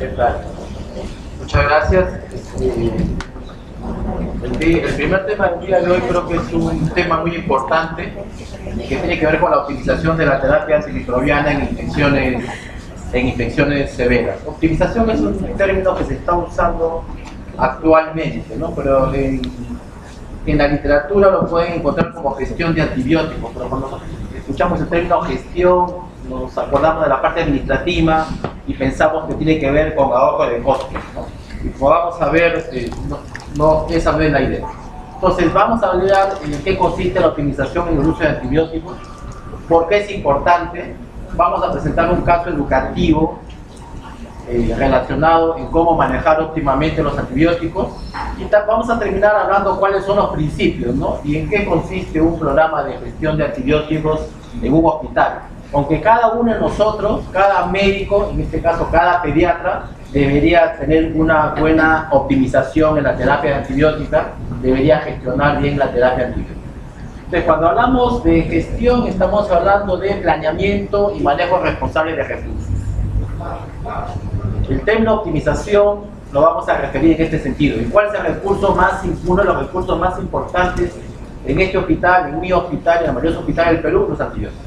¿Qué tal? Muchas gracias. El primer tema del día de hoy creo que es un tema muy importante que tiene que ver con la optimización de la terapia antimicrobiana en infecciones severas. Optimización es un término que se está usando actualmente, ¿no? Pero en la literatura lo pueden encontrar como gestión de antibióticos, pero cuando escuchamos el término gestión nos acordamos de la parte administrativa y pensamos que tiene que ver con ahorro de costos, ¿no? Y como vamos a ver, esa no es la idea. Entonces vamos a hablar en qué consiste la optimización en el uso de antibióticos, por qué es importante. Vamos a presentar un caso educativo relacionado en cómo manejar óptimamente los antibióticos y vamos a terminar hablando cuáles son los principios, ¿no? Y en qué consiste un programa de gestión de antibióticos en un hospital. Aunque cada uno de nosotros, cada médico, en este caso cada pediatra, debería tener una buena optimización en la terapia antibiótica, debería gestionar bien la terapia antibiótica. Entonces, cuando hablamos de gestión, estamos hablando de planeamiento y manejo responsable de recursos. El término optimización lo vamos a referir en este sentido. ¿Y cuál es el recurso uno de los recursos más importantes en este hospital, en mi hospital, en la mayoría de los hospitales del Perú? Los antibióticos.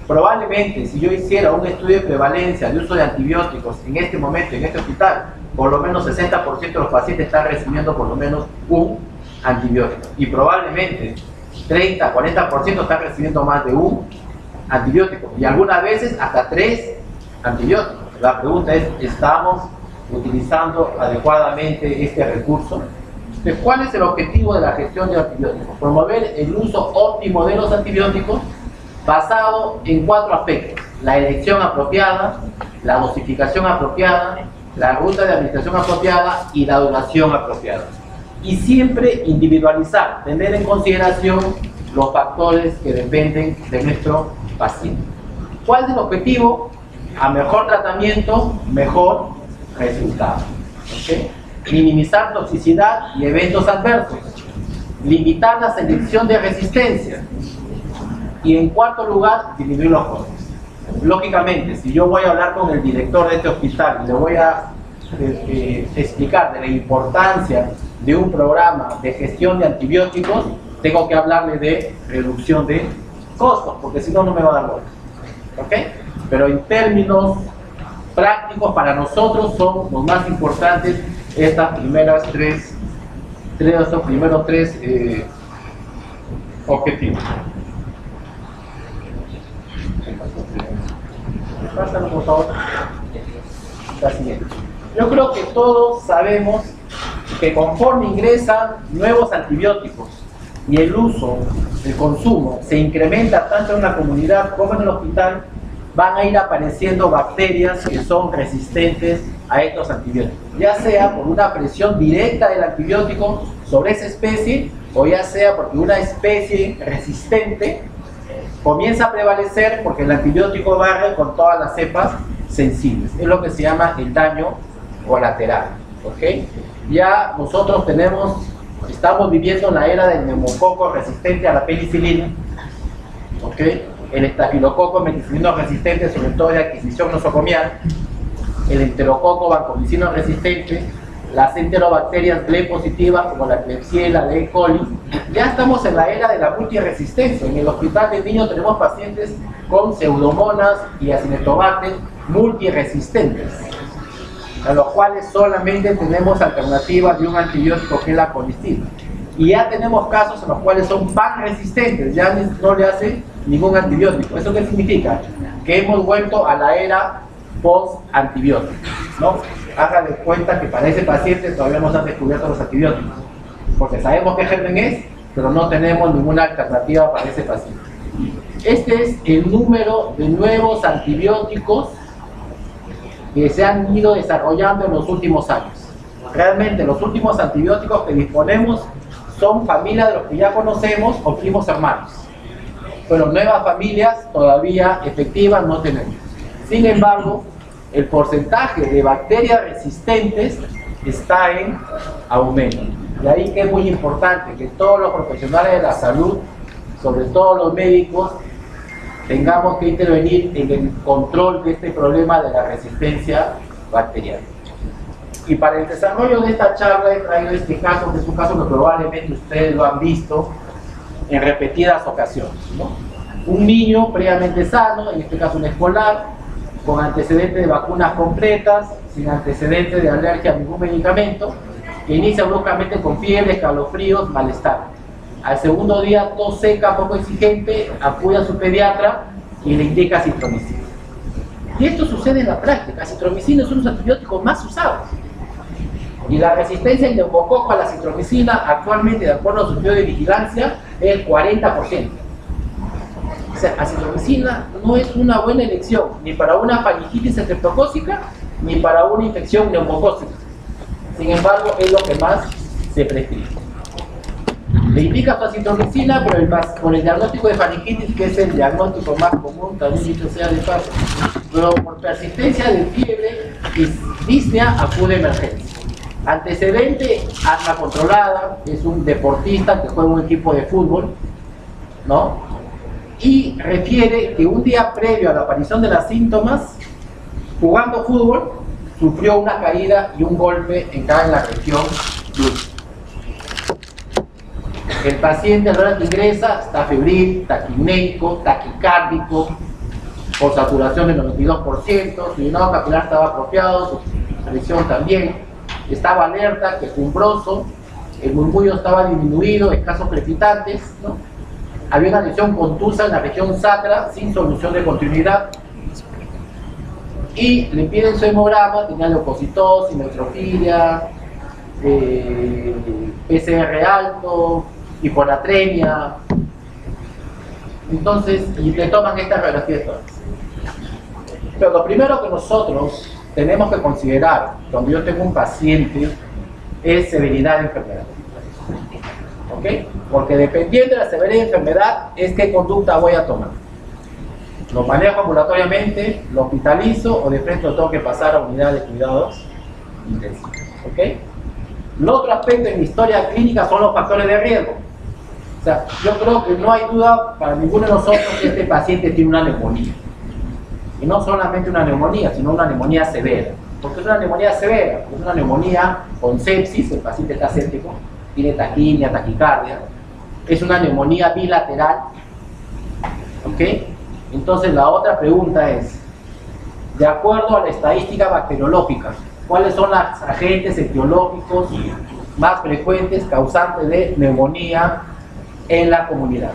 Probablemente, si yo hiciera un estudio de prevalencia de uso de antibióticos en este momento, en este hospital, por lo menos 60% de los pacientes están recibiendo por lo menos un antibiótico. Y probablemente 30, 40% están recibiendo más de un antibiótico. Y algunas veces hasta 3 antibióticos. La pregunta es, ¿estamos utilizando adecuadamente este recurso? Entonces, ¿cuál es el objetivo de la gestión de antibióticos? Promover el uso óptimo de los antibióticos basado en 4 aspectos: la elección apropiada, la dosificación apropiada, la ruta de administración apropiada y la duración apropiada. Y siempre individualizar, tener en consideración los factores que dependen de nuestro paciente. ¿Cuál es el objetivo? A mejor tratamiento, mejor resultado. ¿Okay? Minimizar toxicidad y eventos adversos. Limitar la selección de resistencia. Y en cuarto lugar, disminuir los costos. Lógicamente, si yo voy a hablar con el director de este hospital y le voy a explicar de la importancia de un programa de gestión de antibióticos, tengo que hablarle de reducción de costos, porque si no, no me va a dar bola. ¿Ok? Pero en términos prácticos, para nosotros son los más importantes estos primeros tres objetivos. Pásalo, por favor. La siguiente. Yo creo que todos sabemos que conforme ingresan nuevos antibióticos y el uso, el consumo, se incrementa tanto en la comunidad como en el hospital, van a ir apareciendo bacterias que son resistentes a estos antibióticos, ya sea por una presión directa del antibiótico sobre esa especie, o ya sea porque una especie resistente comienza a prevalecer porque el antibiótico barre con todas las cepas sensibles. Es lo que se llama el daño colateral. ¿Okay? Ya nosotros estamos viviendo la era del neumococo resistente a la penicilina. ¿Okay? El estafilococo meticilino resistente, sobre todo de adquisición nosocomial. El enterococo vancomicino resistente. Las enterobacterias Gle positivas como la Klebsiella, la E. coli. Ya estamos en la era de la multiresistencia. En el hospital de niños tenemos pacientes con pseudomonas y acinetobacter multiresistentes, a los cuales solamente tenemos alternativas de un antibiótico que es la colistina. Y ya tenemos casos en los cuales son panresistentes, ya no le hace ningún antibiótico. ¿Eso qué significa? Que hemos vuelto a la era post-antibiótico, ¿no? Háganle cuenta que para ese paciente todavía no se han descubierto los antibióticos, porque sabemos qué germen es, pero no tenemos ninguna alternativa para ese paciente. Este es el número de nuevos antibióticos que se han ido desarrollando en los últimos años. Realmente los últimos antibióticos que disponemos son familia de los que ya conocemos o primos hermanos, pero nuevas familias todavía efectivas no tenemos. Sin embargo, el porcentaje de bacterias resistentes está en aumento. De ahí que es muy importante que todos los profesionales de la salud, sobre todo los médicos, tengamos que intervenir en el control de este problema de la resistencia bacteriana. Y para el desarrollo de esta charla he traído este caso, que es un caso que probablemente ustedes lo han visto en repetidas ocasiones, ¿no? Un niño previamente sano, en este caso un escolar, con antecedentes de vacunas completas, sin antecedentes de alergia a ningún medicamento, que inicia bruscamente con fiebre, escalofríos, malestar. Al segundo día, tos seca, poco exigente, acude a su pediatra y le indica citromicina. Y esto sucede en la práctica. Citromicina es uno de los antibióticos más usados. Y la resistencia en neumococo a la citromicina, actualmente, de acuerdo a su estudio de vigilancia, es el 40%. O sea, la citromicina no es una buena elección, ni para una faringitis estreptocócica, ni para una infección neumocócica. Sin embargo, es lo que más se prescribe. Le indica su citromicina, pero con el diagnóstico de faringitis, que es el diagnóstico más común, también dicho sea de paso, pero por persistencia de fiebre y disnea, acude a emergencia. Antecedente, asma controlada, es un deportista que juega en un equipo de fútbol, ¿no? Y refiere que un día previo a la aparición de los síntomas, jugando fútbol, sufrió una caída y un golpe en la región glútea. El paciente a la hora que ingresa está febril, taquipnéico, taquicárdico, por saturación del 92%, su llenado capilar estaba apropiado, su presión también, estaba alerta, quejumbroso, el murmullo estaba disminuido, escasos crepitantes, ¿no? Había una lesión contusa en la región sacra sin solución de continuidad. Y le piden su hemograma, tenía leucocitosis, neutrofilia, PCR alto, hiponatremia. Entonces, y le toman esta radiografía de tórax. Pero lo primero que nosotros tenemos que considerar cuando yo tengo un paciente es severidad de enfermedad. ¿Ok? Porque dependiendo de la severidad de enfermedad es qué conducta voy a tomar. Lo manejo ambulatoriamente, lo hospitalizo o de frente lo tengo que pasar a unidad de cuidados intensivos. ¿Ok? El otro aspecto en mi historia clínica son los factores de riesgo. O sea, yo creo que no hay duda para ninguno de nosotros que este paciente tiene una neumonía. Y no solamente una neumonía, sino una neumonía severa. Porque es una neumonía severa, es una neumonía con sepsis, el paciente está séptico, tiene taquimia, taquicardia. Es una neumonía bilateral. ¿Ok? Entonces la otra pregunta es, de acuerdo a la estadística bacteriológica, ¿cuáles son los agentes etiológicos más frecuentes causantes de neumonía en la comunidad?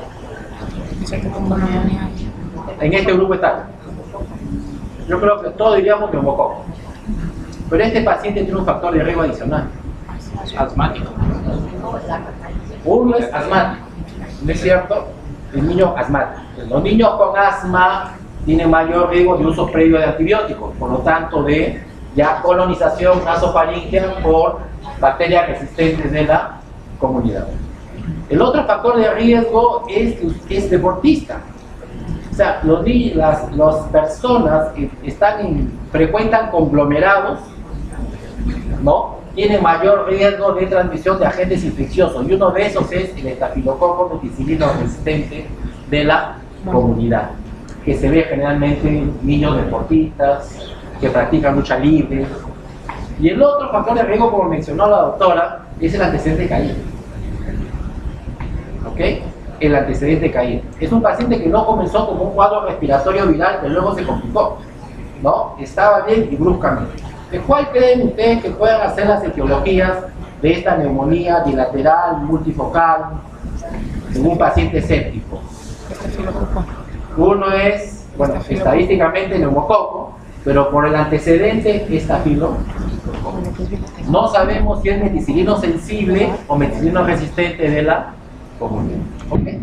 En este grupo etario. Yo creo que todos diríamos neumococo. Pero este paciente tiene un factor de riesgo adicional. Asmático. Uno es asmático, ¿no es cierto? El niño asmático. Los niños con asma tienen mayor riesgo de uso previo de antibióticos, por lo tanto de ya colonización nasofaríngea por bacterias resistentes de la comunidad. El otro factor de riesgo es que es deportista. O sea, las personas que frecuentan conglomerados, ¿no?, tienen mayor riesgo de transmisión de agentes infecciosos, y uno de esos es el estafilococo meticilino resistente de la comunidad, que se ve generalmente en niños deportistas que practican lucha libre. Y el otro factor de riesgo, como mencionó la doctora, es el antecedente de caída. ¿Ok? El antecedente de caída. Es un paciente que no comenzó como un cuadro respiratorio viral, que luego se complicó, ¿no? Estaba bien y bruscamente. ¿De cuál creen ustedes que puedan hacer las etiologías de esta neumonía bilateral, multifocal, en un paciente séptico? Uno es, bueno, estadísticamente neumococo, pero por el antecedente estafilococo. No sabemos si es meticilino sensible o meticilino resistente de la comunidad. ¿Okay?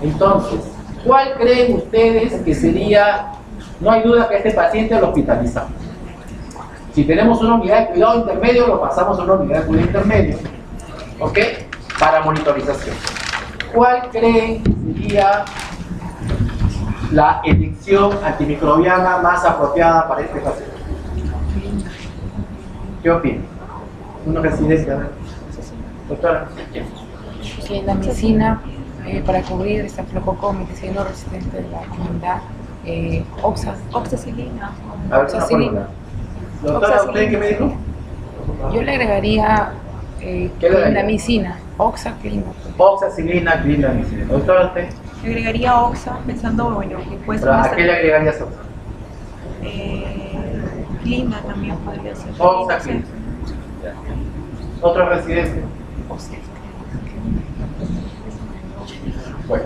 Entonces, ¿cuál creen ustedes que sería? No hay duda que este paciente lo hospitalizamos. Si tenemos una unidad de cuidado intermedio, lo pasamos a una unidad de cuidado intermedio, ¿ok?, para monitorización. ¿Cuál creen que sería la elección antimicrobiana más apropiada para este paciente? ¿Qué opinan? ¿Una residencia? Doctora. Que la medicina para cubrir estafilococo meticilino resistente de la comunidad Oxacilina. A ver, una fórmula. Doctora, ¿usted qué me dijo? Yo le agregaría ¿Qué le daría? clindamicina, oxaclina. Oxacilina, clindamicina. Doctora, ¿usted? Le agregaría oxa, pensando, bueno, que puede ser ¿A qué le agregarías oxa? Clinda también podría ser. Oxaclina. ¿Otro residente? Bueno,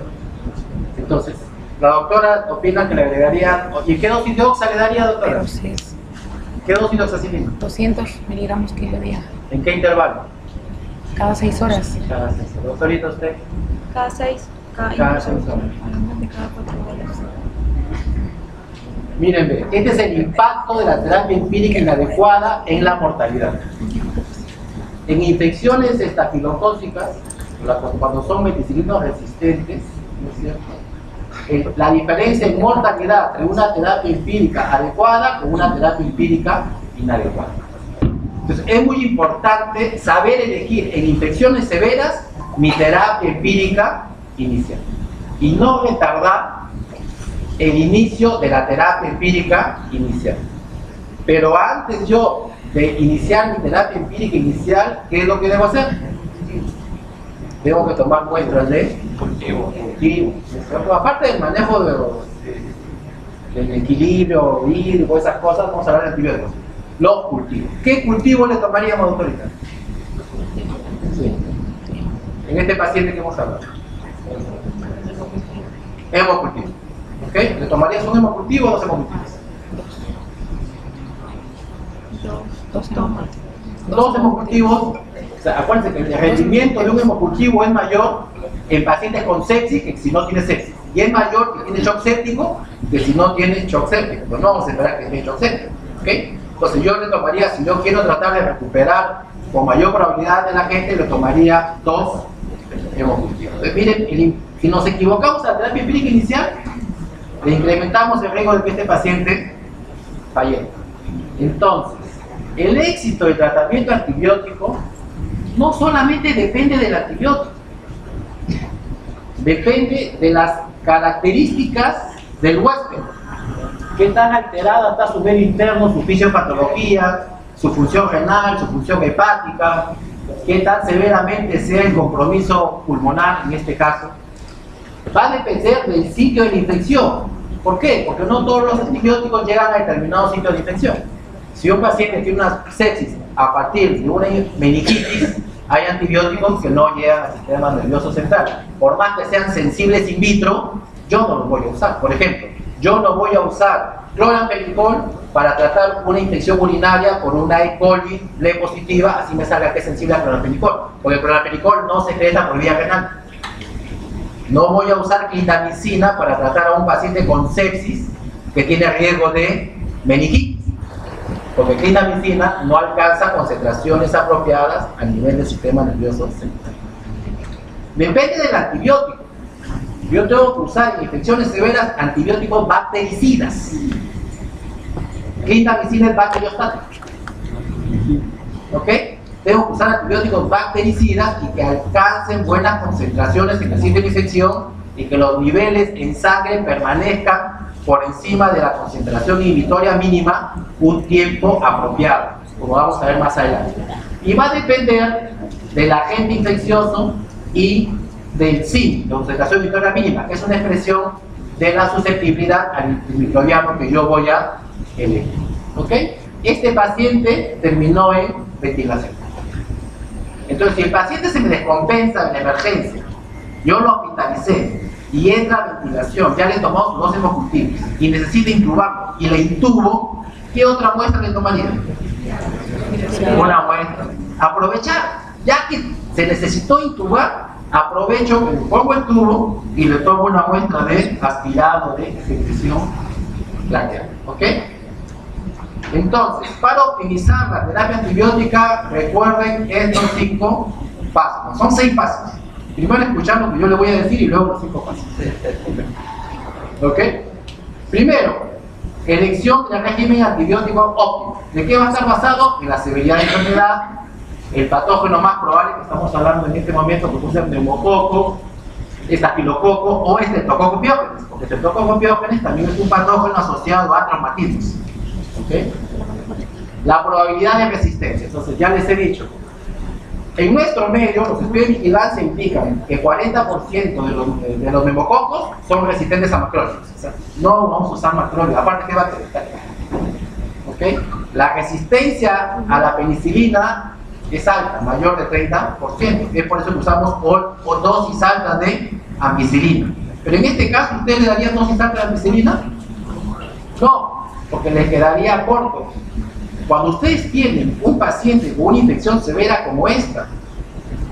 entonces, la doctora opina que le agregaría. ¿Y qué dosis de oxa le daría, doctora? Pero si es ¿Qué dosis de oxacilina? 200 miligramos que día, ¿En qué intervalo? cada 6 horas. Cada 6 horas. Doctorita, ¿usted? Cada 6, Cada cada 6 horas. hablamos de cada 4 horas. Miren, ve, este es el impacto de la terapia empírica inadecuada en la mortalidad. En infecciones estafilocócicas, cuando son meticilinos resistentes, ¿no es cierto? La diferencia en mortalidad entre una terapia empírica adecuada con una terapia empírica inadecuada. Entonces, es muy importante saber elegir en infecciones severas mi terapia empírica inicial y no retardar el inicio de la terapia empírica inicial. Pero antes yo de iniciar mi terapia empírica inicial, ¿qué es lo que debo hacer? Tengo que tomar muestras de cultivo. Aparte del manejo del equilibrio hídrico, esas cosas, vamos a hablar de antibióticos. Los cultivos. ¿Qué cultivo le tomaríamos, doctorita? Sí. En este paciente que hemos hablado. Hemocultivo. ¿Ok? ¿Le tomarías un hemocultivo o dos hemocultivos? Dos tomas. Dos hemocultivos. O sea, acuérdense que el rendimiento de un hemocultivo es mayor en pacientes con sepsis que si no tiene sepsis. Y es mayor que tiene shock séptico que si no tiene shock séptico. Pero no vamos a esperar que tiene shock séptico. ¿Ok? Entonces yo le tomaría, si yo quiero tratar de recuperar con mayor probabilidad de la gente, le tomaría dos hemocultivos. Entonces miren, si nos equivocamos a la terapia empírica inicial, le incrementamos el riesgo de que este paciente fallezca. Entonces, el éxito del tratamiento antibiótico no solamente depende del antibiótico, depende de las características del huésped. ¿Qué tan alterada está su medio interno, su fisiopatología, su función renal, su función hepática? ¿Qué tan severamente sea el compromiso pulmonar en este caso? Va a depender del sitio de la infección. ¿Por qué? Porque no todos los antibióticos llegan a determinados sitios de infección. Si un paciente tiene una sepsis a partir de una meningitis, hay antibióticos que no llegan al sistema nervioso central. Por más que sean sensibles in vitro, yo no los voy a usar. Por ejemplo, yo no voy a usar cloramfenicol para tratar una infección urinaria por una E. coli B positiva, así me salga que es sensible al cloramfenicol, porque el cloramfenicol no se secreta por vía renal. No voy a usar clindamicina para tratar a un paciente con sepsis que tiene riesgo de meningitis, porque clindamicina no alcanza concentraciones apropiadas a nivel del sistema nervioso central. Depende del antibiótico. Yo tengo que usar en infecciones severas antibióticos bactericidas. Clindamicina es bacteriostático. ¿Ok? Tengo que usar antibióticos bactericidas y que alcancen buenas concentraciones en el sitio de infección y que los niveles en sangre permanezcan por encima de la concentración inhibitoria mínima un tiempo apropiado, como vamos a ver más adelante. Y va a depender del agente infeccioso y del SIM, de concentración inhibitoria mínima, que es una expresión de la susceptibilidad al microbiano que yo voy a elegir. ¿Ok? Este paciente terminó en ventilación. Entonces, si el paciente se me descompensa en la emergencia, yo lo hospitalicé y entra a ventilación, ya le tomamos dos hemocultivos y necesita intubarlo y le intubo, ¿qué otra muestra le tomaría? Una muestra. Aprovechar, ya que se necesitó intubar, aprovecho, le pongo el tubo y le tomo una muestra de aspirado de secreción lateral. ¿Ok? Entonces, para optimizar la terapia antibiótica, recuerden estos 5 pasos. Son 6 pasos. Primero escuchar lo que yo le voy a decir y luego los 5 pasos. ¿Ok? Primero, elección del régimen antibiótico óptimo. ¿De qué va a estar basado? En la severidad de la enfermedad, el patógeno más probable que estamos hablando en este momento, que puede ser neumococo, estafilococo o estreptococo piógenes, porque estreptococo piógenes también es un patógeno asociado a traumatismos. ¿Okay? La probabilidad de resistencia, entonces ya les he dicho, en nuestro medio los estudios de vigilancia indican que 40% de los neumococos son resistentes a macrólidos. O sea, no vamos a usar macrólidos, aparte que va a tener. ¿Okay? La resistencia a la penicilina es alta, mayor de 30%. Es por eso que usamos o dosis altas de ampicilina. Pero en este caso, ¿ustedes le darían dosis altas de ampicilina? No, porque les quedaría corto. Cuando ustedes tienen un paciente con una infección severa como esta,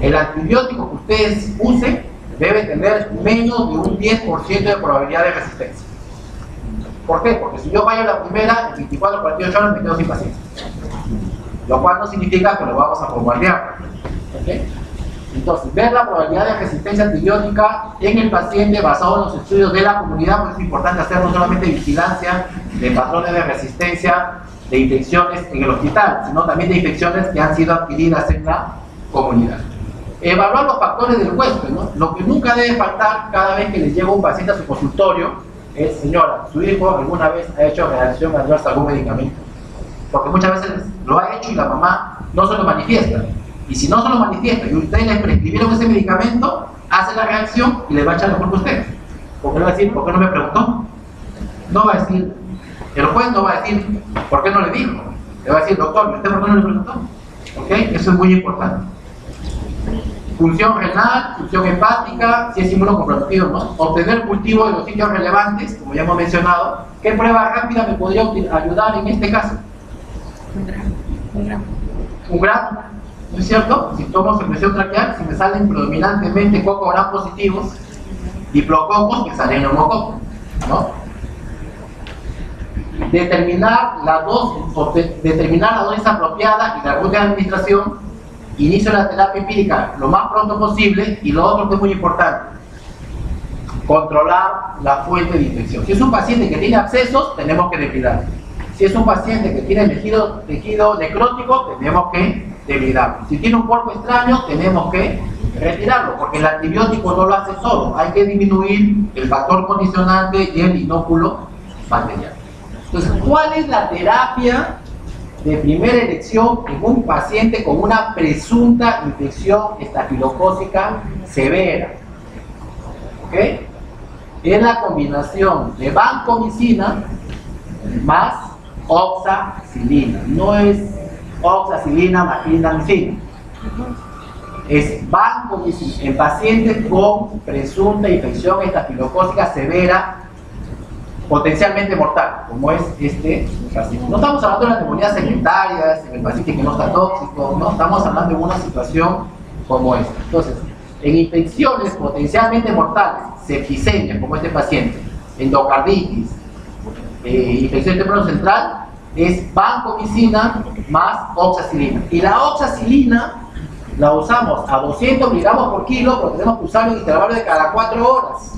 el antibiótico que ustedes usen debe tener menos de un 10% de probabilidad de resistencia. ¿Por qué? Porque si yo fallo la primera, en 24 o 48 horas me quedo sin paciente. Lo cual no significa que lo vamos a bombardear. ¿Okay? Entonces, ver la probabilidad de resistencia antibiótica en el paciente basado en los estudios de la comunidad, pues es importante hacer no solamente vigilancia de patrones de resistencia de infecciones en el hospital, sino también de infecciones que han sido adquiridas en la comunidad. Evaluar los factores del huésped, ¿no? Lo que nunca debe faltar cada vez que les llega un paciente a su consultorio es: señora, ¿su hijo alguna vez ha hecho reacción adversa a algún medicamento? Porque muchas veces lo ha hecho y la mamá no se lo manifiesta. Y si no se lo manifiesta y ustedes les prescribieron ese medicamento, hace la reacción y le va a echar la culpa a usted. ¿Por qué no va a decir, por qué no me preguntó? No va a decir, el juez no va a decir, ¿por qué no le dijo? Le va a decir, doctor, ¿y usted por qué no le preguntó? ¿Ok? Eso es muy importante. Función renal, función hepática, si es inmunocomprometido o no. Obtener cultivo de los sitios relevantes, como ya hemos mencionado. ¿Qué prueba rápida me podría ayudar en este caso? Un gramo. Un gramo, ¿no es cierto? Si tomo secreción traqueal, si me salen predominantemente cocos gram positivos, diplococos, me salen neumococos, ¿no? Determinar la dosis apropiada y la ruta de administración. Inicio la terapia empírica lo más pronto posible. Y lo otro que es muy importante, controlar la fuente de infección. Si es un paciente que tiene abscesos, tenemos que depilar. Si es un paciente que tiene tejido necrótico, tenemos que depilarlo. Si tiene un cuerpo extraño, tenemos que retirarlo, porque el antibiótico no lo hace todo. Hay que disminuir el factor condicionante y el inóculo bacteriano. Entonces, ¿cuál es la terapia de primera elección en un paciente con una presunta infección estafilocócica severa? ¿Ok? Es la combinación de vancomicina más oxacilina. No es oxacilina más clindamicina. Es vancomicina en pacientes con presunta infección estafilocócica severa, potencialmente mortal, como es este paciente. No estamos hablando de las neumonías secundarias, en el paciente que no está tóxico, no, estamos hablando de una situación como esta. Entonces, en infecciones potencialmente mortales, septicemia, como este paciente, endocarditis, infección del templo central, es vancomicina más oxacilina. Y la oxacilina la usamos a 200 miligramos por kilo, pero tenemos que usarlo en intervalos de cada 4 horas.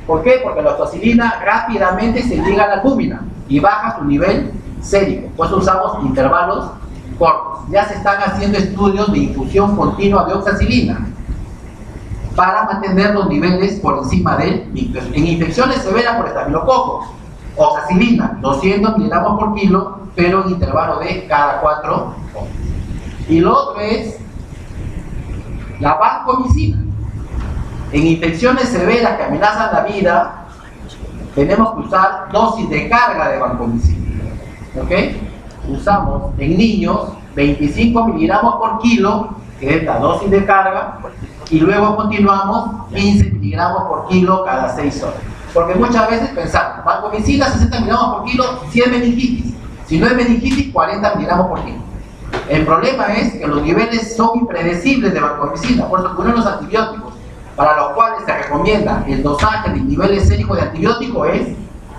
¿Por qué? Porque la oxacilina rápidamente se liga a la albúmina y baja su nivel sérico. Por eso usamos intervalos cortos. Ya se están haciendo estudios de infusión continua de oxacilina para mantener los niveles por encima del microbioma. En infecciones severas por estafilococo, oxacilina, 200 miligramos por kilo, pero en intervalo de cada 4 horas. Y lo otro es la vancomicina. En infecciones severas que amenazan la vida, tenemos que usar dosis de carga de vancomicina. ¿Ok? Usamos en niños 25 miligramos por kilo, que es la dosis de carga, y luego continuamos 15 miligramos por kilo cada 6 horas. Porque muchas veces pensamos, vancomicina 60 miligramos por kilo si es meningitis. Si no es meningitis, 40 miligramos por kilo. El problema es que los niveles son impredecibles de vancomicina, por eso uno de los antibióticos para los cuales se recomienda el dosaje de niveles séricos de antibiótico es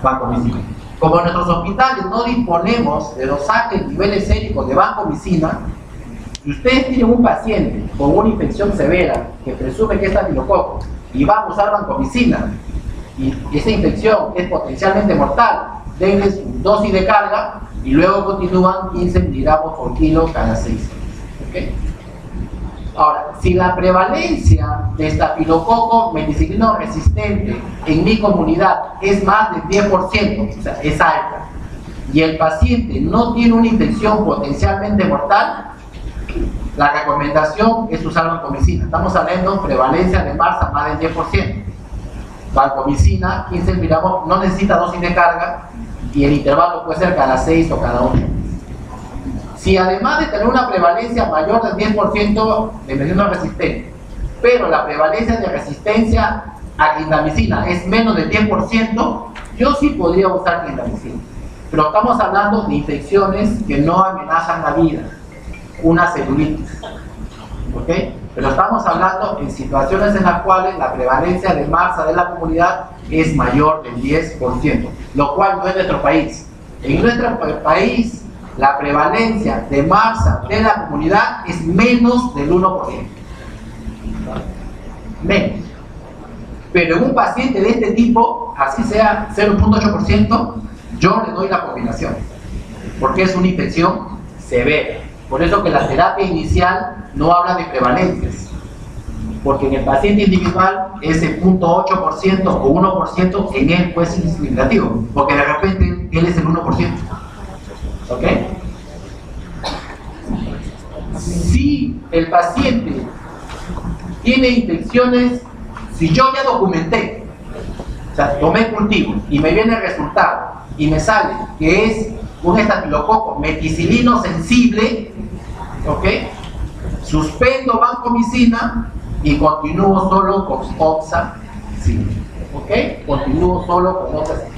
vancomicina. Como en nuestros hospitales no disponemos de dosaje de niveles séricos de vancomicina, si ustedes tienen un paciente con una infección severa que presume que es estafilococo y van a usar vancomicina y esa infección es potencialmente mortal, denle su dosis de carga y luego continúan 15 miligramos por kilo cada 6 horas. ¿Okay? Ahora, si la prevalencia de estafilococo meticilino resistente en mi comunidad es más del 10%, o sea, es alta, y el paciente no tiene una infección potencialmente mortal, la recomendación es usar vancomicina. Estamos hablando de prevalencia de MARSA más del 10%. Vancomicina, 15 miligramos, no necesita dosis de carga y el intervalo puede ser cada 6 o cada 8. Si además de tener una prevalencia mayor del 10% de infección resistente, pero la prevalencia de resistencia a clindamicina es menos del 10%, yo sí podría usar clindamicina. Pero estamos hablando de infecciones que no amenazan la vida, una celulitis, ¿ok? Pero estamos hablando en situaciones en las cuales la prevalencia de MARSA de la comunidad es mayor del 10%, lo cual no es nuestro país. En nuestro país, la prevalencia de MARSA de la comunidad es menos del 1%. Menos. Pero en un paciente de este tipo, así sea 0.8%, yo le doy la combinación, porque es una infección severa. Por eso que la terapia inicial no habla de prevalencias, porque en el paciente individual ese 0.8% o 1% en él puede ser significativo, porque de repente él es el 1%. ¿Ok? Si el paciente tiene infecciones, si yo ya documenté, o sea, tomé cultivo y me viene el resultado y me sale que es un estafilococo meticilino sensible, ¿ok? Suspendo vancomicina y continúo solo con oxacilina, ¿ok? Continúo solo con oxacilina.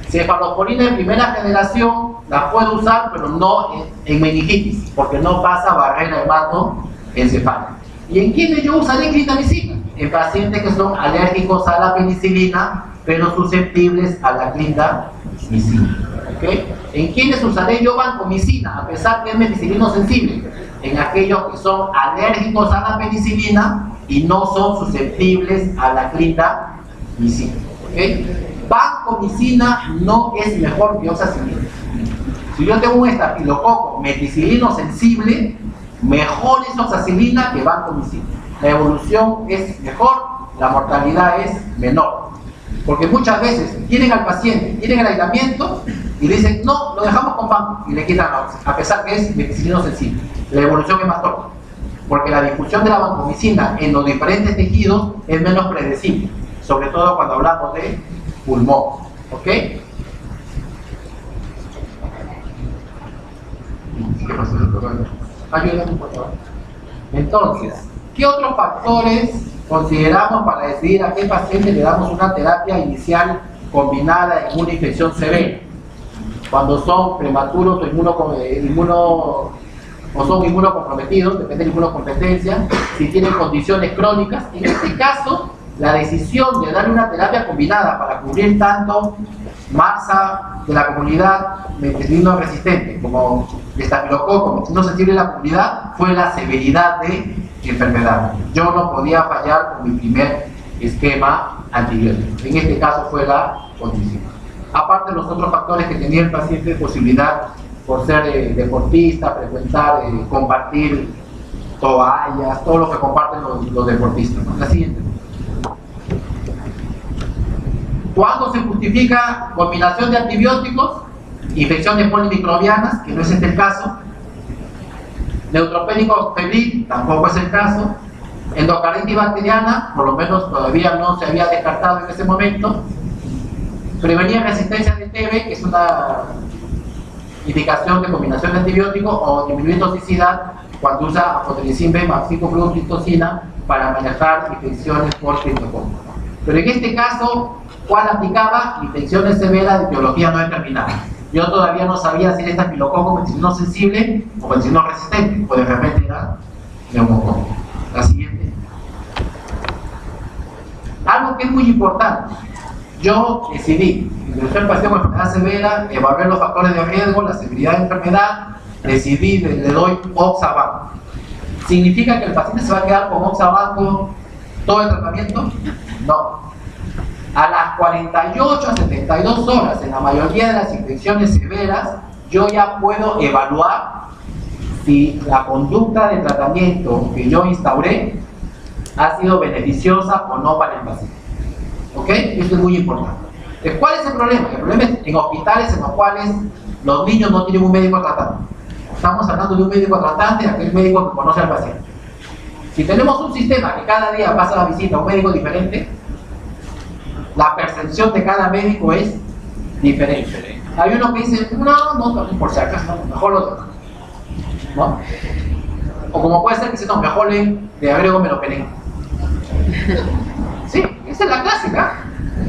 Cefalosporina de primera generación la puedo usar, pero no en meningitis, porque no pasa barrera hematoencefálica. ¿Y en quiénes yo usaré clindamicina? En pacientes que son alérgicos a la penicilina, pero susceptibles a la clindamicina. ¿Okay? ¿En quiénes usaré yo vancomicina, a pesar que es meticilino sensible? En aquellos que son alérgicos a la penicilina y no son susceptibles a la clindamicina. ¿Okay? Vancomicina no es mejor que oxacilina. Si yo tengo un estafilococo meticilino sensible, mejor es oxacilina que vancomicina. La evolución es mejor, la mortalidad es menor. Porque muchas veces tienen al paciente, tienen el aislamiento y dicen, no, lo dejamos con vanco y le quitan la oxi, a pesar que es meticilino sensible. La evolución es más torpe, porque la difusión de la vancomicina en los diferentes tejidos es menos predecible, sobre todo cuando hablamos de pulmón. ¿Ok? ¿Qué pasó? Ayúdame, por favor. Entonces, ¿qué otros factores consideramos para decidir a qué paciente le damos una terapia inicial combinada en una infección severa? Cuando son prematuros o son inmunocomprometidos, depende de la inmunocompetencia, si tienen condiciones crónicas. En este caso, la decisión de darle una terapia combinada para cubrir tanto MARSA de la comunidad meticilino resistente como estafilococo meticilino sensible de la comunidad fue la severidad de enfermedad. Yo no podía fallar con mi primer esquema antibiótico. En este caso fue la condición. Aparte de los otros factores que tenía el paciente, posibilidad por ser deportista, frecuentar, compartir toallas, todo lo que comparten los deportistas, ¿no? La siguiente. ¿Cuándo se justifica combinación de antibióticos? Infecciones polimicrobianas, que no es el caso. Neutropénico febril, tampoco es el caso. Endocarditis bacteriana, por lo menos todavía no se había descartado en ese momento. Prevenir resistencia de TB, que es una indicación de combinación de antibióticos, o disminuir toxicidad cuando usa afotericin B más 5-fluorocristosina para manejar infecciones por criptococo. Pero en este caso, ¿cuál aplicaba? Infecciones severas de etiología no determinada. Yo todavía no sabía si era estafilococo meticilino sensible o meticilino resistente, o de repente era neumococo. La siguiente. Algo que es muy importante. Yo decidí, introducir el paciente con enfermedad severa, evaluar los factores de riesgo, la severidad de la enfermedad, decidí, le doy oxabanco. ¿Significa que el paciente se va a quedar con oxabanco todo el tratamiento? No. A las 48 a 72 horas, en la mayoría de las infecciones severas, yo ya puedo evaluar si la conducta de tratamiento que yo instauré ha sido beneficiosa o no para el paciente. ¿Ok? Esto es muy importante. ¿Cuál es el problema? El problema es en hospitales en los cuales los niños no tienen un médico tratante. Estamos hablando de un médico tratante, aquel médico que conoce al paciente. Si tenemos un sistema que cada día pasa la visita a un médico diferente, la percepción de cada médico es diferente. Hay uno que dice, no, por si acaso, no, mejor lo dejo, ¿no? O como puede ser que dice, no, mejor le agrego melopenem. Sí, esa es la clásica,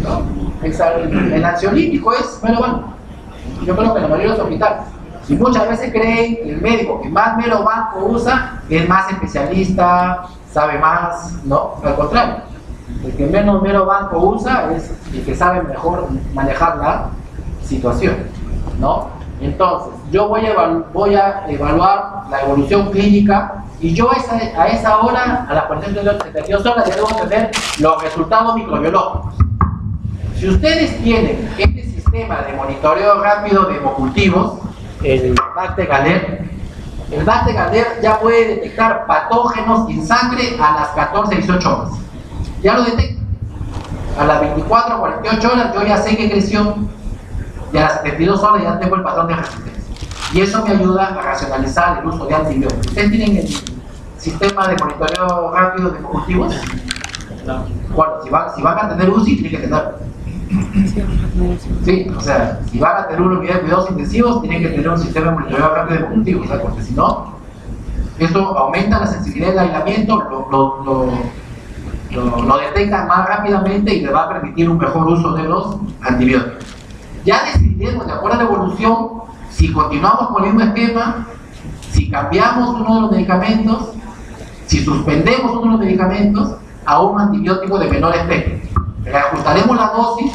¿no? El ansiolítico es, bueno, yo creo que en la mayoría de los hospitales. Y muchas veces creen que el médico que más melobanco usa es más especialista, sabe más, ¿no? Al contrario, el que menos melobanco usa es el que sabe mejor manejar la situación, ¿no? Entonces, yo voy a evaluar la evolución clínica y yo a esa hora, a las 72 horas, ya debo tener los resultados microbiológicos. Si ustedes tienen este sistema de monitoreo rápido de hemocultivos, el BACT/GALER ya puede detectar patógenos en sangre a las 14-18 horas. Ya lo detecta. A las 24-48 horas yo ya sé que creció y a las 72 horas ya tengo el patrón de resistencia. Y eso me ayuda a racionalizar el uso de antibióticos. ¿Ustedes tienen el sistema de monitoreo rápido de hemocultivos? No. Bueno, si van a tener UCI, tienen que tenerlo. Sí, o sea, si van a tener una unidad de cuidados intensivos, tienen que tener un sistema de monitoreo rápido de hemocultivos, ¿sabes? Porque si no, eso aumenta la sensibilidad del aislamiento, lo detecta más rápidamente y le va a permitir un mejor uso de los antibióticos. Ya decidiremos, de acuerdo a la evolución, si continuamos con el mismo esquema, si cambiamos uno de los medicamentos, si suspendemos uno de los medicamentos a un antibiótico de menor espectro. Reajustaremos la dosis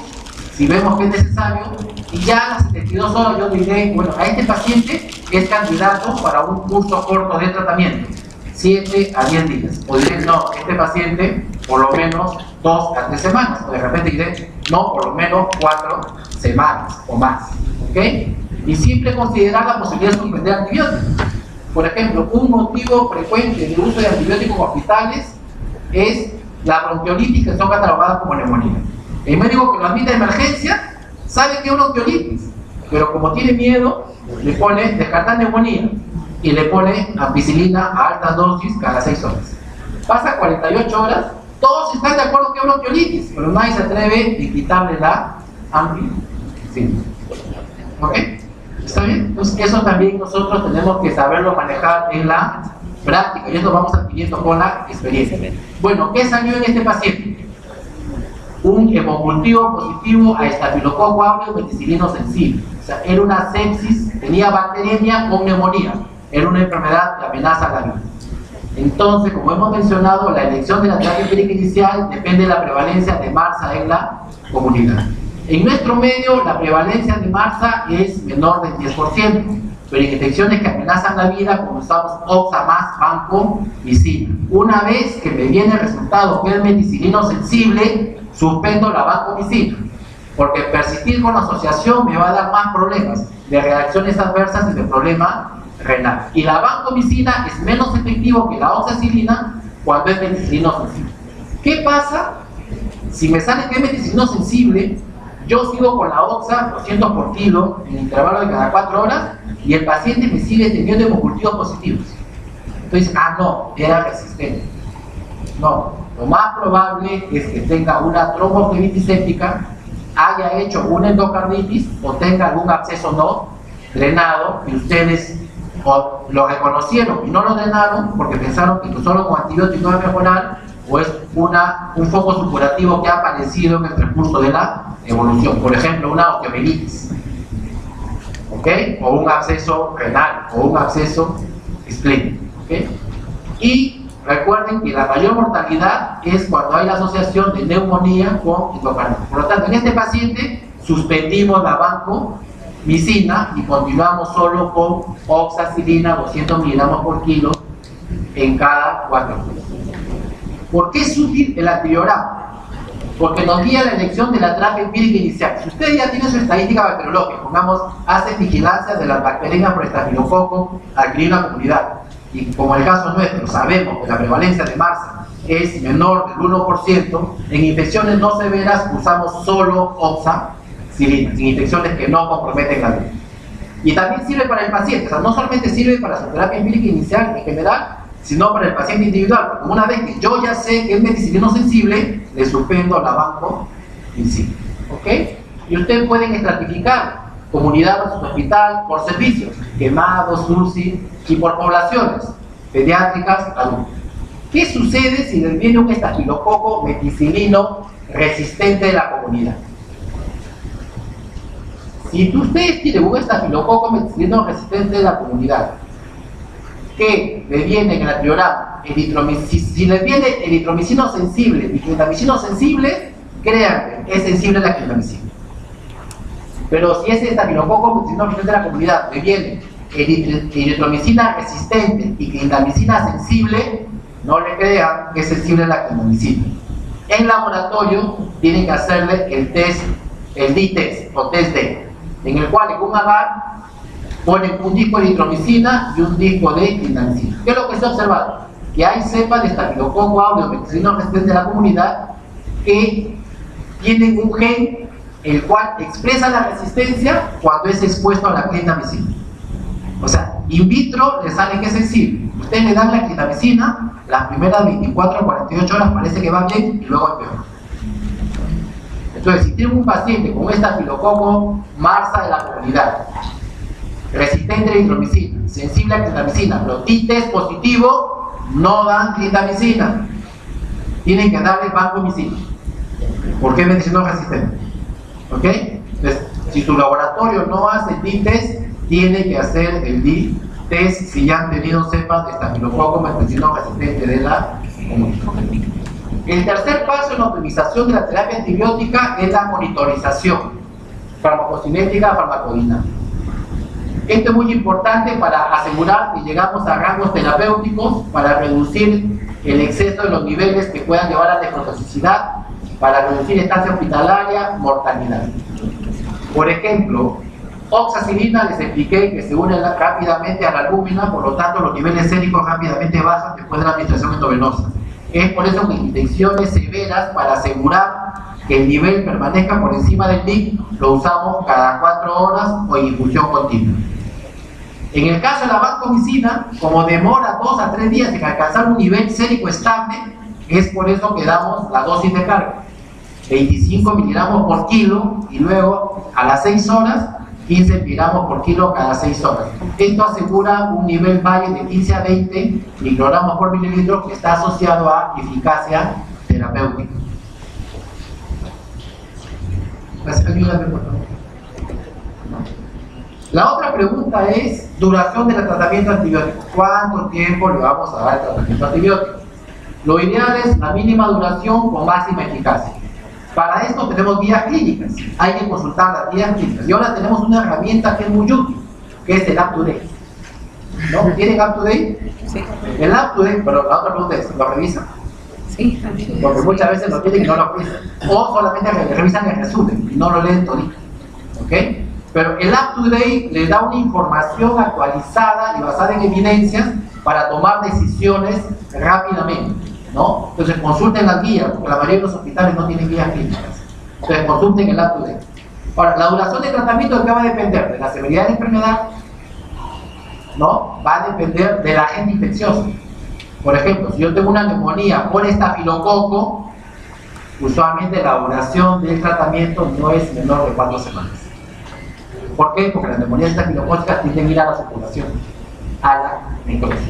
si vemos que es necesario y ya a las 72 horas yo diré, bueno, a este paciente es candidato para un curso corto de tratamiento, 7 a 10 días. O diré, no, este paciente por lo menos 2 a 3 semanas. O de repente diré, no, por lo menos 4 semanas o más. ¿Ok? Y siempre considerar la posibilidad de suspender antibióticos. Por ejemplo, un motivo frecuente de uso de antibióticos en hospitales es la bronquiolitis, que son catalogadas como neumonía. El médico que lo admite de emergencia sabe que es una bronquiolitis, pero como tiene miedo, le pone descartar neumonía y le pone ampicilina a altas dosis cada 6 horas. Pasa 48 horas, todos están de acuerdo que es bronquiolitis, pero nadie se atreve a quitarle la ampicilina. ¿Ok? ¿Está bien? Entonces eso también nosotros tenemos que saberlo manejar en la práctica y eso vamos adquiriendo con la experiencia. Bueno, ¿qué salió en este paciente? Un hemocultivo positivo a estafilococo aureus meticilino sensible. O sea, era una sepsis, tenía bacteriemia con neumonía. Era una enfermedad que amenaza la vida. Entonces, como hemos mencionado, la elección de la terapia empírica inicial depende de la prevalencia de MARSA en la comunidad. En nuestro medio, la prevalencia de MARSA es menor del 10%. Pero en infecciones que amenazan la vida, como usamos oxa más vancomicina. Una vez que me viene el resultado que es meticilino sensible, suspendo la vancomicina, porque persistir con la asociación me va a dar más problemas de reacciones adversas y de problema renal. Y la vancomicina es menos efectivo que la oxacilina cuando es meticilino sensible. ¿Qué pasa si me sale que es meticilino sensible? Yo sigo con la oxa 200 por kilo en intervalo de cada 4 horas y el paciente me sigue teniendo hemocultivos positivos. Entonces, no, era resistente. No, lo más probable es que tenga una tromboflebitis séptica, haya hecho una endocarditis o tenga algún absceso no drenado y ustedes lo reconocieron y no lo drenaron porque pensaron que solo con antibióticos va a mejorar o es un foco supurativo que ha aparecido en el transcurso de la evolución. Por ejemplo, una osteomielitis, ¿ok? O un absceso renal o un absceso esplénico, ¿ok? Y recuerden que la mayor mortalidad es cuando hay la asociación de neumonía con endocarditis. Por lo tanto, en este paciente suspendimos la vancomicina y continuamos solo con oxacilina 200 miligramos por kilo en cada 4 días. ¿Por qué es útil el antibiograma? porque nos guía la elección de la terapia empírica inicial. Si usted ya tiene su estadística bacteriológica, pongamos, hace vigilancia de las bacterias por estafilococo aquí en una comunidad, y como en el caso nuestro sabemos que la prevalencia de MRSA es menor del 1%, en infecciones no severas usamos solo oxacilina, en infecciones que no comprometen la vida. Y también sirve para el paciente, o sea, no solamente sirve para su terapia empírica inicial en general, sino para el paciente individual, porque una vez que yo ya sé que es medicilino sensible, le suspendo la vancomicina, ¿ok? Y ustedes pueden estratificar comunidad versus hospital por servicios, quemados, UCI, y por poblaciones, pediátricas, adultos. ¿Qué sucede si les viene un estafilococo meticilino resistente de la comunidad? Si ustedes tienen un estafilococo meticilino resistente de la comunidad, que le viene en el triorama si les viene eritromicino sensible y clindamicino sensible, créanme, es sensible la clindamicina. Pero si ese estafilococo meticilino resistente de la comunidad le viene eritromicina resistente y clindamicina sensible, no le crean que es sensible la clindamicina. En laboratorio tienen que hacerle el test, el D-test o test D, en el cual en un agar ponen un disco de eritromicina y un disco de clindamicina. ¿Qué es lo que se ha observado? Que hay cepas de estafilococo aureus meticilino resistente de la comunidad que tienen un gen el cual expresa la resistencia cuando es expuesto a la clindamicina. O sea, in vitro le sale que es sensible. Ustedes le dan la clindamicina, las primeras 24 o 48 horas parece que va bien y luego empeora. Entonces, si tienen un paciente con estafilococo MRSA de la comunidad, resistente a la eritromicina, sensible a clindamicina, pero T-test positivo, no dan clindamicina. Tienen que darle vancomicina. ¿Por qué medicina resistente? ¿Ok? Entonces, si su laboratorio no hace T-test, tiene que hacer el D-test si ya han tenido cepas de estafilococo meticilino resistente de la comunidad. El tercer paso en la optimización de la terapia antibiótica es la monitorización farmacocinética farmacodinámica. Esto es muy importante para asegurar que llegamos a rangos terapéuticos, para reducir el exceso de los niveles que puedan llevar a nefrotoxicidad, para reducir estancia hospitalaria, mortalidad. Por ejemplo, oxacilina les expliqué que se une rápidamente a la albúmina, por lo tanto los niveles séricos rápidamente bajan después de la administración endovenosa. Es por eso que en infecciones severas, para asegurar que el nivel permanezca por encima del pic, lo usamos cada 4 horas o en infusión continua. En el caso de la vancomicina, como demora 2 a 3 días en alcanzar un nivel sérico estable, es por eso que damos la dosis de carga, 25 miligramos por kilo, y luego a las 6 horas 15 miligramos por kilo cada 6 horas. Esto asegura un nivel valle de 15 a 20 microgramos por mililitro, que está asociado a eficacia terapéutica. Ayúdame, por favor. La otra pregunta es duración del tratamiento antibiótico. ¿Cuánto tiempo le vamos a dar al tratamiento antibiótico? Lo ideal es la mínima duración con máxima eficacia. Para esto tenemos guías clínicas, hay que consultar las guías clínicas. Y ahora tenemos una herramienta que es muy útil, que es el UpToDate. ¿No? ¿Tienen UpToDate? Sí. El UpToDate, pero la otra pregunta es, ¿lo revisan? Sí, también. Porque muchas veces lo tienen y no lo revisan. O solamente revisan el resumen y no lo leen todito. ¿Ok? Pero el UpToDate les da una información actualizada y basada en evidencias para tomar decisiones rápidamente, ¿no? Entonces consulten las guías, porque la mayoría de los hospitales no tienen guías clínicas. Entonces consulten el UpToDate. Ahora, la duración del tratamiento, ¿de qué va a depender? De la severidad de la enfermedad, ¿no? Va a depender del agente infeccioso. Por ejemplo, si yo tengo una neumonía por estafilococo, usualmente la duración del tratamiento no es menor de 4 semanas. ¿Por qué? Porque las neumonías estafilocócicas tienden a ir a la circulación, a la necrosis.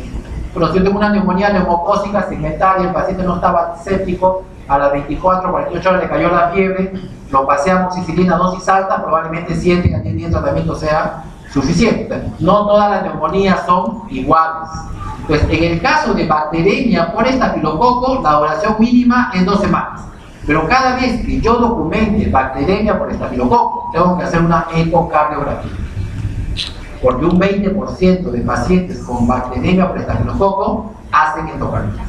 Pero si yo tengo una neumonía neumocócica segmentaria, el paciente no estaba séptico, a las 24 o 48 horas le cayó la fiebre, lo pasé a amoxicilina dosis alta, probablemente 7 a 10 días de tratamiento sea suficiente. No todas las neumonías son iguales. Entonces, en el caso de bacteremia por estafilococo, la duración mínima es 2 semanas. Pero cada vez que yo documente bacteremia por estafilococo, tengo que hacer una ecocardiografía. Porque un 20% de pacientes con bacteremia por estafilococo hacen endocarditis.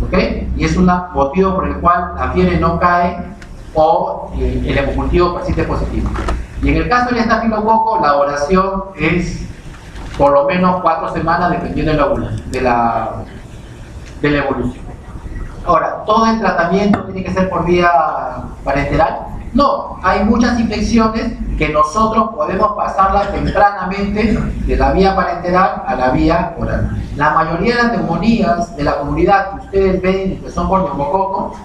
¿ok? Y es un motivo por el cual la fiebre no cae o el hemocultivo persiste positivo. Y en el caso del estafilococo, la duración es por lo menos 4 semanas dependiendo de la evolución. Ahora, ¿todo el tratamiento tiene que ser por vía parenteral? No, hay muchas infecciones que nosotros podemos pasarlas tempranamente de la vía parenteral a la vía oral. La mayoría de las neumonías de la comunidad que ustedes ven que son por neumococo,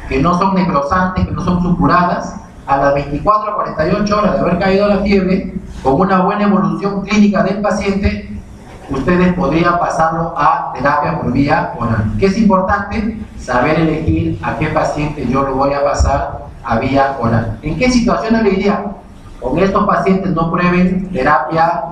que no son necrosantes, que no son supuradas, a las 24 a 48 horas de haber caído la fiebre, con una buena evolución clínica del paciente, ustedes podrían pasarlo a terapia por vía oral. Que es importante saber elegir a qué paciente yo lo voy a pasar a vía oral. ¿En qué situaciones le diría? Con estos pacientes no prueben terapia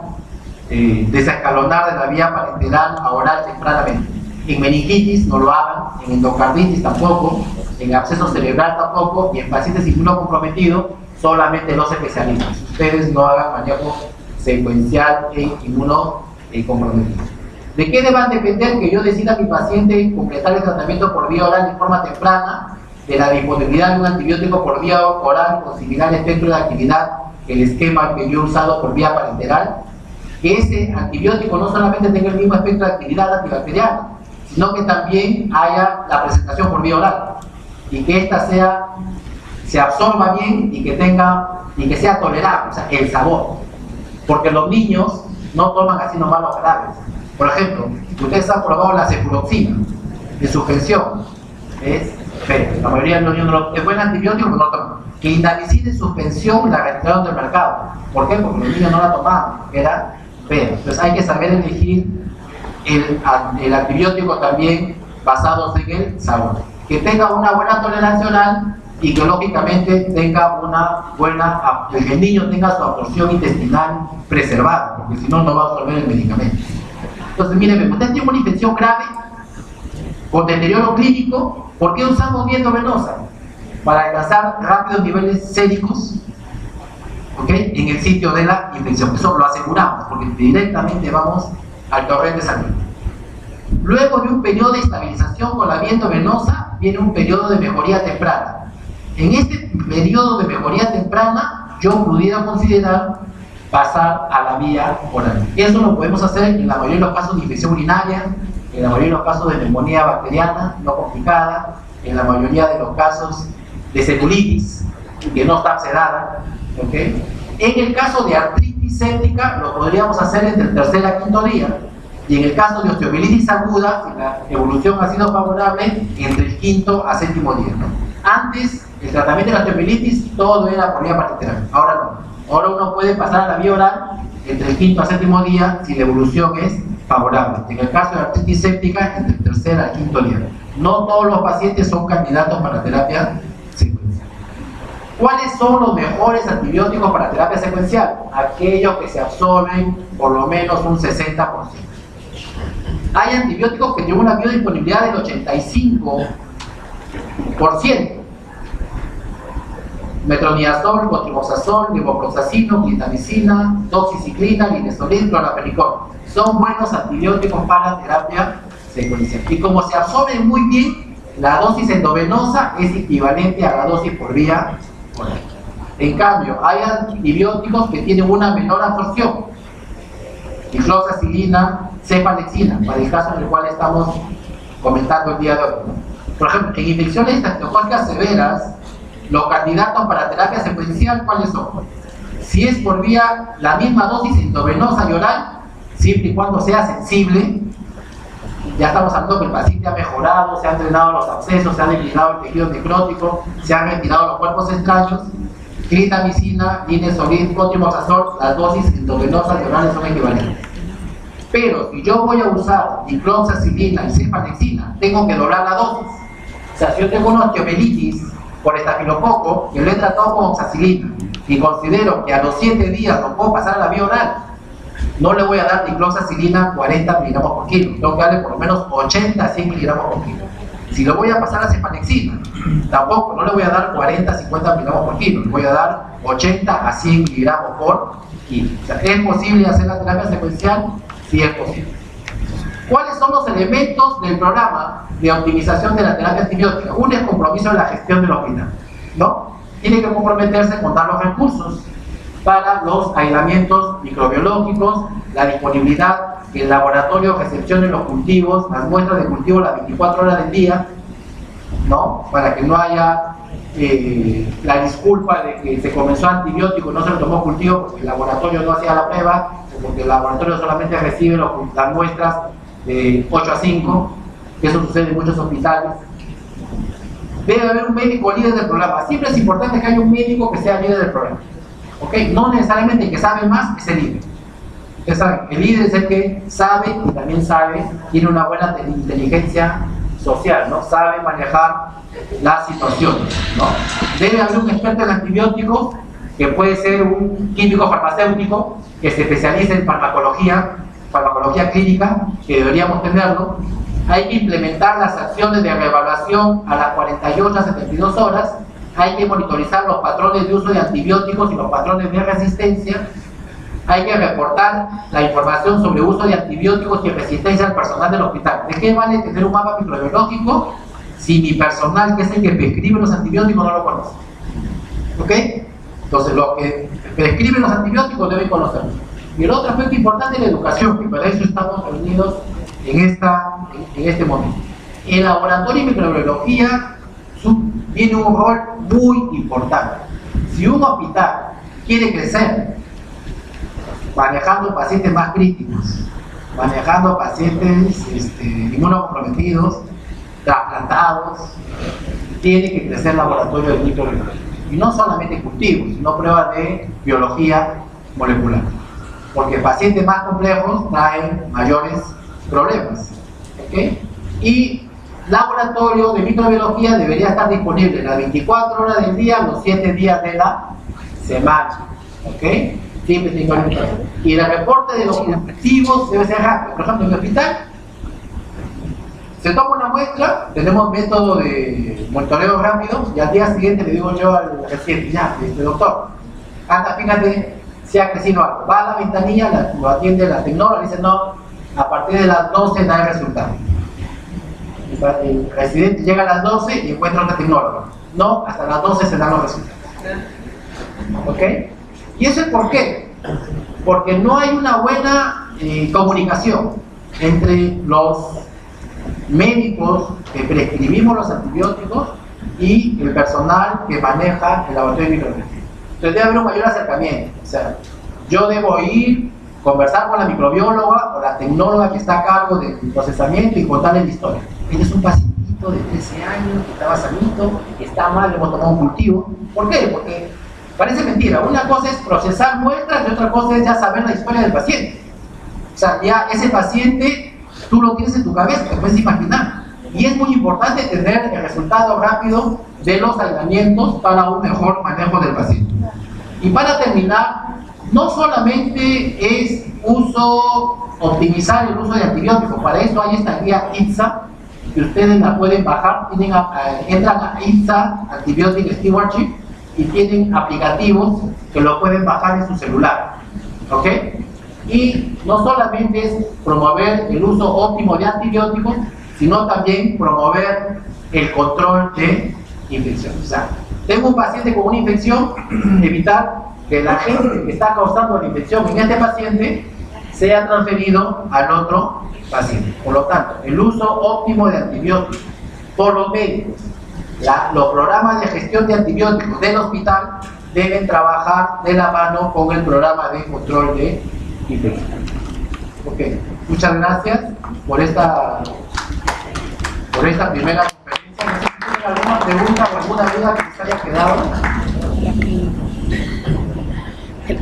desescalonar de la vía parenteral a oral tempranamente. En meningitis no lo hagan, en endocarditis tampoco, en absceso cerebral tampoco, y en pacientes inmunocomprometidos solamente los especialistas. Ustedes no hagan manejo secuencial en inmunocomprometidos. ¿De qué va a depender que yo decida a mi paciente completar el tratamiento por vía oral de forma temprana? De la disponibilidad de un antibiótico por vía oral con similar espectro de actividad que el esquema que yo he usado por vía parenteral, que ese antibiótico no solamente tenga el mismo espectro de actividad antibacteriana, sino que también haya la presentación por vía oral y que ésta se absorba bien y que sea tolerable, o sea, el sabor, porque los niños no toman así nomás los jarabes. Por ejemplo, ustedes han probado la cefuroxima de suspensión, es feo, la mayoría de los niños no, es buen antibiótico pero no lo toman. Clindamicina en suspensión la retiraron del mercado. ¿Por qué? Porque los niños no la tomaban, era feo. Entonces hay que saber elegir el antibiótico también basados en el sabor. Que tenga una buena tolerancia oral y que lógicamente tenga que el niño tenga su absorción intestinal preservada, porque si no, no va a absorber el medicamento. Entonces, miren, usted tiene una infección grave con deterioro clínico, ¿por qué usamos vía endovenosa? Para alcanzar rápidos niveles séricos, ¿ok? En el sitio de la infección. Eso lo aseguramos, porque directamente vamos al torrente sanguíneo. Luego de un periodo de estabilización con la vía endovenosa, viene un periodo de mejoría temprana. En este periodo de mejoría temprana, yo pudiera considerar pasar a la vía oral. Eso lo podemos hacer en la mayoría de los casos de infección urinaria, en la mayoría de los casos de neumonía bacteriana no complicada, en la mayoría de los casos de celulitis que no está sedada, ¿ok? En el caso de artritis séptica lo podríamos hacer entre el tercer a quinto día, y en el caso de osteomielitis aguda, si la evolución ha sido favorable, entre el quinto a séptimo día, ¿no? Antes, el tratamiento de la osteomielitis todo era por vía parenteral, ahora no. Ahora uno puede pasar a la vía oral entre el quinto a séptimo día si la evolución es favorable. En el caso de artritis séptica, entre el tercer al quinto día. No todos los pacientes son candidatos para terapia secuencial. ¿Cuáles son los mejores antibióticos para terapia secuencial? Aquellos que se absorben por lo menos un 60%. Hay antibióticos que tienen una biodisponibilidad del 85%. Metronidazol, cotrimoxazol, levofloxacino, clindamicina, doxiciclina, linezolid, cloraphenicol. Son buenos antibióticos para terapia secuencial. Y como se absorben muy bien, la dosis endovenosa es equivalente a la dosis por vía oral. En cambio, hay antibióticos que tienen una menor absorción. Difloxacilina, cefalexina, para el caso en el cual estamos comentando el día de hoy, ¿no? Por ejemplo, en infecciones estafilococcales severas, los candidatos para terapia secuencial, ¿cuáles son? Si es por vía la misma dosis endovenosa y oral, siempre y cuando sea sensible, ya estamos hablando que el paciente ha mejorado, se han drenado los abscesos, se ha eliminado el tejido necrótico, se han retirado los cuerpos extraños, clindamicina, linezolid, cotrimoxazol, las dosis endovenosas y orales son equivalentes. Pero si yo voy a usar difloxacilina y cefalexina, tengo que doblar la dosis. O sea, si yo tengo una osteomielitis por estafilococo, que lo he tratado con oxacilina y considero que a los 7 días lo puedo pasar a la vía oral, no le voy a dar difloxacilina 40 miligramos por kilo, tengo que darle por lo menos 80 a 100 miligramos por kilo. Si lo voy a pasar a cefalexina, tampoco, no le voy a dar 40 a 50 miligramos por kilo, le voy a dar 80 a 100 miligramos por kilo. O sea, ¿es posible hacer la terapia secuencial? Sí, es posible. ¿Cuáles son los elementos del programa de optimización de la terapia antibiótica? Uno es compromiso de la gestión del hospital, ¿no? Tiene que comprometerse con dar los recursos para los aislamientos microbiológicos, la disponibilidad que el laboratorio recepcione los cultivos, las muestras de cultivo las 24 horas del día, ¿no? Para que no haya la disculpa de que se comenzó antibiótico y no se lo tomó cultivo porque el laboratorio no hacía la prueba, o porque el laboratorio solamente recibe las muestras de 8 a 5, que eso sucede en muchos hospitales. Debe haber un médico líder del programa. Siempre es importante que haya un médico que sea líder del programa, ¿ok? No necesariamente el que sabe más es el líder. Ustedes saben, el líder es el que sabe y también tiene una buena inteligencia social, ¿no? Sabe manejar las situaciones, ¿no? Debe haber un experto en antibióticos, que puede ser un químico farmacéutico que se especialice en farmacología clínica, que deberíamos tenerlo. Hay que implementar las acciones de reevaluación a las 48 a 72 horas. Hay que monitorizar los patrones de uso de antibióticos y los patrones de resistencia. Hay que reportar la información sobre uso de antibióticos y resistencia al personal del hospital. ¿De qué vale tener un mapa microbiológico si mi personal, que es el que prescribe los antibióticos, no lo conoce? ¿Ok? Entonces, los que prescriben los antibióticos deben conocerlos. Y el otro aspecto importante es la educación, que para eso estamos reunidos en este momento. El laboratorio de microbiología tiene un rol muy importante. Si un hospital quiere crecer, manejando pacientes más críticos, manejando pacientes inmunocomprometidos, trasplantados, tiene que crecer el laboratorio de microbiología. Y no solamente cultivos, sino pruebas de biología molecular. Porque pacientes más complejos traen mayores problemas. ¿Okay? Y laboratorio de microbiología debería estar disponible las 24 horas del día, los 7 días de la semana. ¿Okay? Siempre tiene que haber. Y el reporte de los cultivos debe ser rápido. Por ejemplo, en el hospital se toma una muestra, tenemos método de monitoreo rápido, y al día siguiente le digo yo al residente, ya, doctor, anda, fíjate si ha crecido algo. Va a la ventanilla, lo atiende la tecnóloga, dice no, a partir de las 12 da el resultado. El residente llega a las 12 y encuentra otra tecnóloga. No, hasta las 12 se dan los resultados. ¿Ok? ¿Y eso es por qué? Porque no hay una buena comunicación entre los médicos que prescribimos los antibióticos y el personal que maneja el laboratorio de microbiología. Entonces debe haber un mayor acercamiento. O sea, yo debo ir, conversar con la microbióloga o la tecnóloga que está a cargo del procesamiento y contarle la historia. Este es un pacientito de 13 años que estaba sanito, está mal, le hemos tomado un cultivo. ¿Por qué? Porque parece mentira. Una cosa es procesar muestras y otra cosa es ya saber la historia del paciente. O sea, ya ese paciente tú lo tienes en tu cabeza, te puedes imaginar. Y es muy importante tener el resultado rápido de los aislamientos para un mejor manejo del paciente. Y para terminar, no solamente es optimizar el uso de antibióticos. Para eso hay esta guía ITSA, que ustedes la pueden bajar. Entran a ITSA Antibiotic Stewardship y tienen aplicativos que lo pueden bajar en su celular. ¿Ok? Y no solamente es promover el uso óptimo de antibióticos, sino también promover el control de infecciones. O sea, tengo un paciente con una infección, evitar que el agente que está causando la infección en este paciente sea transferido al otro paciente. Por lo tanto, el uso óptimo de antibióticos por los médicos, los programas de gestión de antibióticos del hospital deben trabajar de la mano con el programa de control de infección. Ok, muchas gracias por esta primera conferencia. No sé si tienen alguna pregunta o alguna duda que les haya quedado. El